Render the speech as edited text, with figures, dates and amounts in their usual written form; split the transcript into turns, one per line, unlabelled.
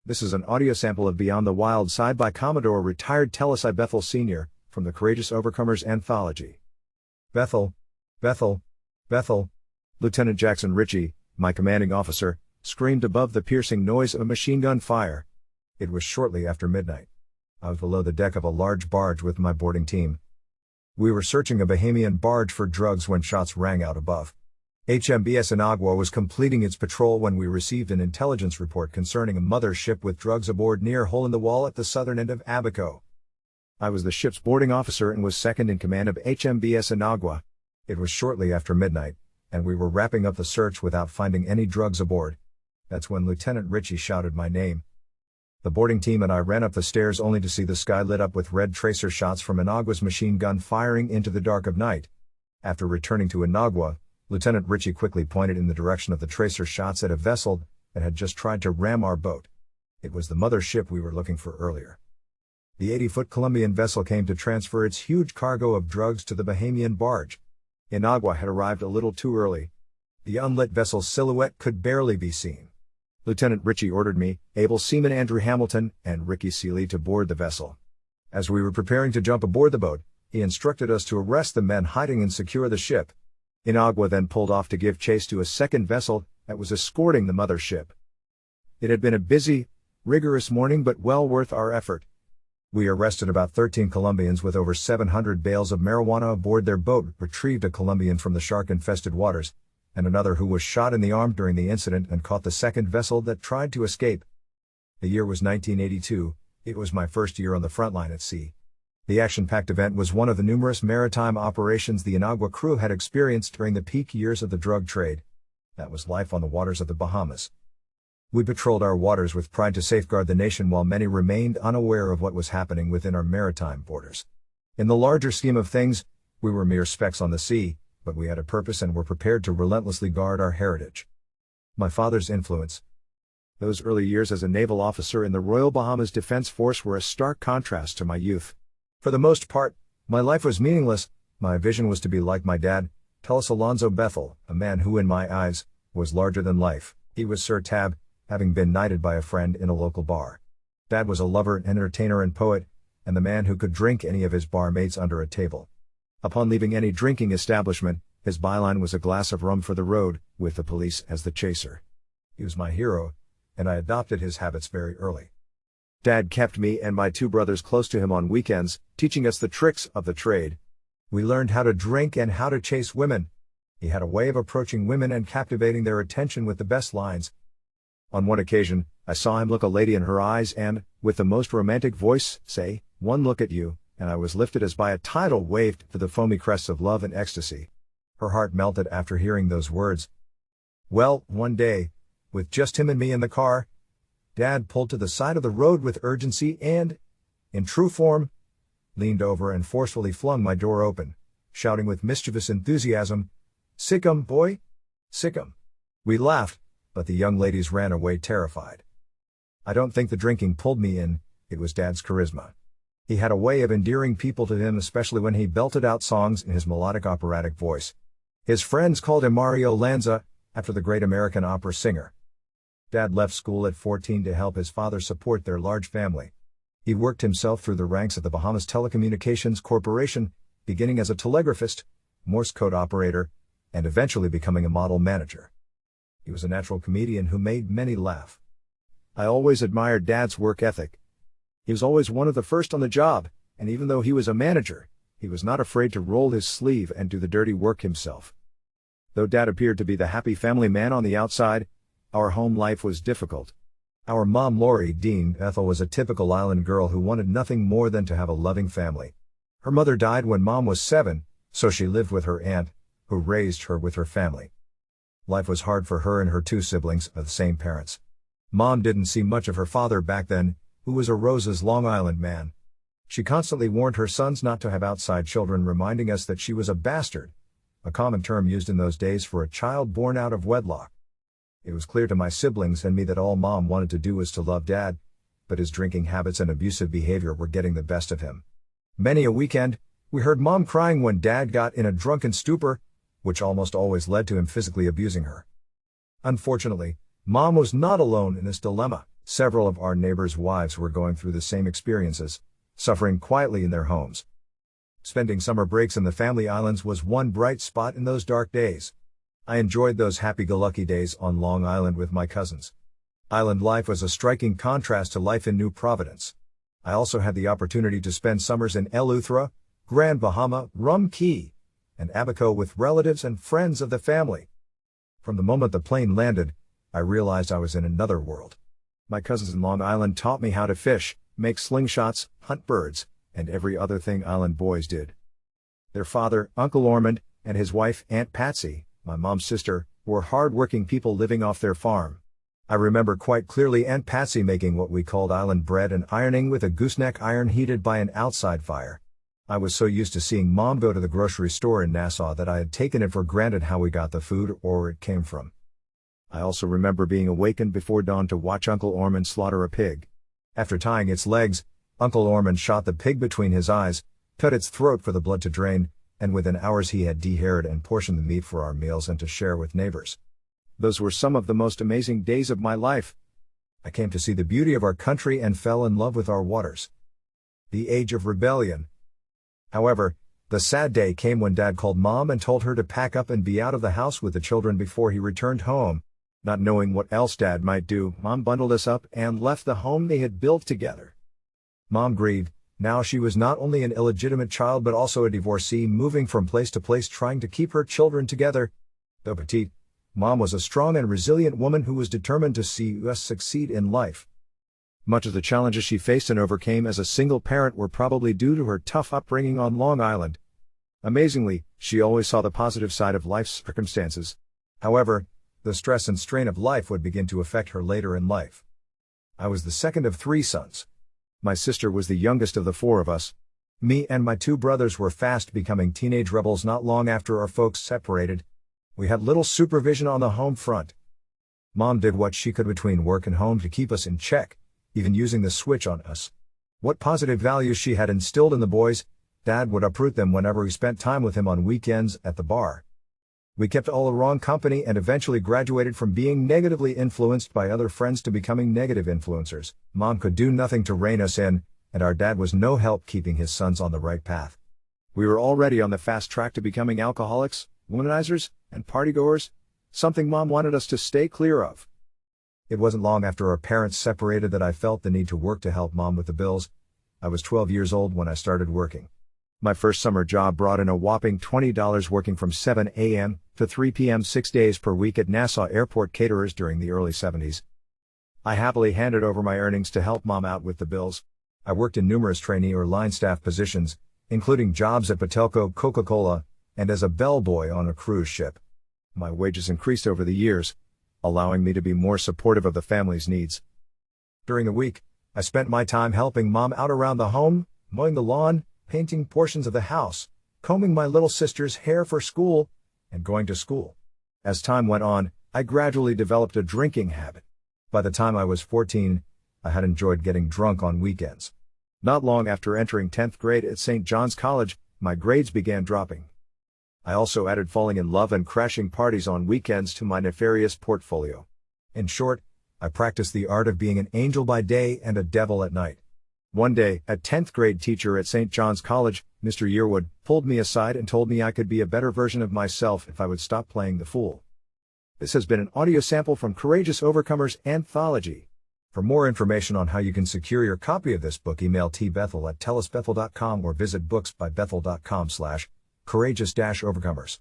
This is an audio sample of Beyond the Wild Side by Commodore retired Tellis I. Bethel Sr., from the Courageous Overcomers Anthology. Bethel, Bethel, Bethel. Lieutenant Jackson Ritchie, my commanding officer, screamed above the piercing noise of a machine gun fire. It was shortly after midnight. I was below the deck of a large barge with my boarding team. We were searching a Bahamian barge for drugs when shots rang out above. HMBS Inagua was completing its patrol when we received an intelligence report concerning a mother ship with drugs aboard near Hole in the Wall at the southern end of Abaco. I was the ship's boarding officer and was second in command of HMBS Inagua. It was shortly after midnight, and we were wrapping up the search without finding any drugs aboard. That's when Lieutenant Ritchie shouted my name. The boarding team and I ran up the stairs only to see the sky lit up with red tracer shots from Inagua's machine gun firing into the dark of night. After returning to Inagua, Lieutenant Ritchie quickly pointed in the direction of the tracer shots at a vessel that had just tried to ram our boat. It was the mother ship we were looking for earlier. The 80-foot Colombian vessel came to transfer its huge cargo of drugs to the Bahamian barge. Inagua had arrived a little too early. The unlit vessel's silhouette could barely be seen. Lieutenant Ritchie ordered me, Able Seaman Andrew Hamilton, and Ricky Seeley to board the vessel. As we were preparing to jump aboard the boat, he instructed us to arrest the men hiding and secure the ship. Inagua then pulled off to give chase to a second vessel that was escorting the mother ship. It had been a busy, rigorous morning but well worth our effort. We arrested about 13 Colombians with over 700 bales of marijuana aboard their boat, retrieved a Colombian from the shark-infested waters, and another who was shot in the arm during the incident, and caught the second vessel that tried to escape. The year was 1982, it was my first year on the front line at sea. The action-packed event was one of the numerous maritime operations the Inagua crew had experienced during the peak years of the drug trade. That was life on the waters of the Bahamas. We patrolled our waters with pride to safeguard the nation while many remained unaware of what was happening within our maritime borders. In the larger scheme of things, we were mere specks on the sea, but we had a purpose and were prepared to relentlessly guard our heritage. My father's influence. Those early years as a naval officer in the Royal Bahamas Defense Force were a stark contrast to my youth. For the most part, my life was meaningless. My vision was to be like my dad, Tellis Alonzo Bethel, a man who in my eyes, was larger than life. He was Sir Tab, having been knighted by a friend in a local bar. Dad was a lover, entertainer and poet, and the man who could drink any of his barmates under a table. Upon leaving any drinking establishment, his byline was a glass of rum for the road, with the police as the chaser. He was my hero, and I adopted his habits very early. Dad kept me and my two brothers close to him on weekends, teaching us the tricks of the trade. We learned how to drink and how to chase women. He had a way of approaching women and captivating their attention with the best lines. On one occasion, I saw him look a lady in her eyes and, with the most romantic voice, say, "One look at you," and I was lifted as by a tidal wave to the foamy crests of love and ecstasy. Her heart melted after hearing those words. Well, one day, with just him and me in the car, Dad pulled to the side of the road with urgency and, in true form, leaned over and forcefully flung my door open, shouting with mischievous enthusiasm, "Sick 'em, boy! Sick 'em!" We laughed, but the young ladies ran away terrified. I don't think the drinking pulled me in, it was Dad's charisma. He had a way of endearing people to him, especially when he belted out songs in his melodic operatic voice. His friends called him Mario Lanza, after the great American opera singer. Dad left school at 14 to help his father support their large family. He worked himself through the ranks at the Bahamas Telecommunications Corporation, beginning as a telegraphist, Morse code operator, and eventually becoming a model manager. He was a natural comedian who made many laugh. I always admired Dad's work ethic. He was always one of the first on the job, and even though he was a manager, he was not afraid to roll his sleeve and do the dirty work himself. Though Dad appeared to be the happy family man on the outside, our home life was difficult. Our mom, Lori Dean Bethel, was a typical island girl who wanted nothing more than to have a loving family. Her mother died when Mom was 7, so she lived with her aunt, who raised her with her family. Life was hard for her and her two siblings of the same parents. Mom didn't see much of her father back then, who was a Rose's Long Island man. She constantly warned her sons not to have outside children, reminding us that she was a bastard, a common term used in those days for a child born out of wedlock. It was clear to my siblings and me that all Mom wanted to do was to love Dad, but his drinking habits and abusive behavior were getting the best of him. Many a weekend, we heard Mom crying when Dad got in a drunken stupor, which almost always led to him physically abusing her. Unfortunately, Mom was not alone in this dilemma. Several of our neighbors' wives were going through the same experiences, suffering quietly in their homes. Spending summer breaks in the family islands was one bright spot in those dark days. I enjoyed those happy-go-lucky days on Long Island with my cousins. Island life was a striking contrast to life in New Providence. I also had the opportunity to spend summers in Eleuthera, Grand Bahama, Rum Cay, and Abaco with relatives and friends of the family. From the moment the plane landed, I realized I was in another world. My cousins in Long Island taught me how to fish, make slingshots, hunt birds, and every other thing island boys did. Their father, Uncle Ormond, and his wife, Aunt Patsy, my mom's sister, were hard-working people living off their farm. I remember quite clearly Aunt Patsy making what we called island bread and ironing with a gooseneck iron heated by an outside fire. I was so used to seeing Mom go to the grocery store in Nassau that I had taken it for granted how we got the food or where it came from. I also remember being awakened before dawn to watch Uncle Ormond slaughter a pig. After tying its legs, Uncle Ormond shot the pig between his eyes, cut its throat for the blood to drain, and within hours he had dehaired and portioned the meat for our meals and to share with neighbors. Those were some of the most amazing days of my life. I came to see the beauty of our country and fell in love with our waters. The age of rebellion. However, the sad day came when Dad called Mom and told her to pack up and be out of the house with the children before he returned home. Not knowing what else Dad might do, Mom bundled us up and left the home they had built together. Mom grieved. Now she was not only an illegitimate child but also a divorcee moving from place to place trying to keep her children together. Though petite, Mom was a strong and resilient woman who was determined to see us succeed in life. Much of the challenges she faced and overcame as a single parent were probably due to her tough upbringing on Long Island. Amazingly, she always saw the positive side of life's circumstances. However, the stress and strain of life would begin to affect her later in life. I was the second of 3 sons. My sister was the youngest of the 4 of us. Me and my 2 brothers were fast becoming teenage rebels not long after our folks separated. We had little supervision on the home front. Mom did what she could between work and home to keep us in check, even using the switch on us. What positive values she had instilled in the boys, Dad would uproot them whenever we spent time with him on weekends at the bar. We kept all the wrong company and eventually graduated from being negatively influenced by other friends to becoming negative influencers. Mom could do nothing to rein us in, and our dad was no help keeping his sons on the right path. We were already on the fast track to becoming alcoholics, womanizers, and partygoers, something Mom wanted us to stay clear of. It wasn't long after our parents separated that I felt the need to work to help Mom with the bills. I was 12 years old when I started working. My first summer job brought in a whopping $20 working from 7 a.m. to 3 p.m. 6 days per week at Nassau Airport Caterers during the early 70s. I happily handed over my earnings to help Mom out with the bills. I worked in numerous trainee or line staff positions, including jobs at Patelco Coca-Cola, and as a bellboy on a cruise ship. My wages increased over the years, allowing me to be more supportive of the family's needs. During the week, I spent my time helping Mom out around the home, mowing the lawn, painting portions of the house, combing my little sister's hair for school, and going to school. As time went on, I gradually developed a drinking habit. By the time I was 14, I had enjoyed getting drunk on weekends. Not long after entering 10th grade at St. John's College, my grades began dropping. I also added falling in love and crashing parties on weekends to my nefarious portfolio. In short, I practiced the art of being an angel by day and a devil at night. One day, a 10th grade teacher at St. John's College, Mr. Yearwood, pulled me aside and told me I could be a better version of myself if I would stop playing the fool. This has been an audio sample from Courageous Overcomers Anthology. For more information on how you can secure your copy of this book, email tbethel@tellusbethel.com or visit booksbybethel.com/courageous-overcomers.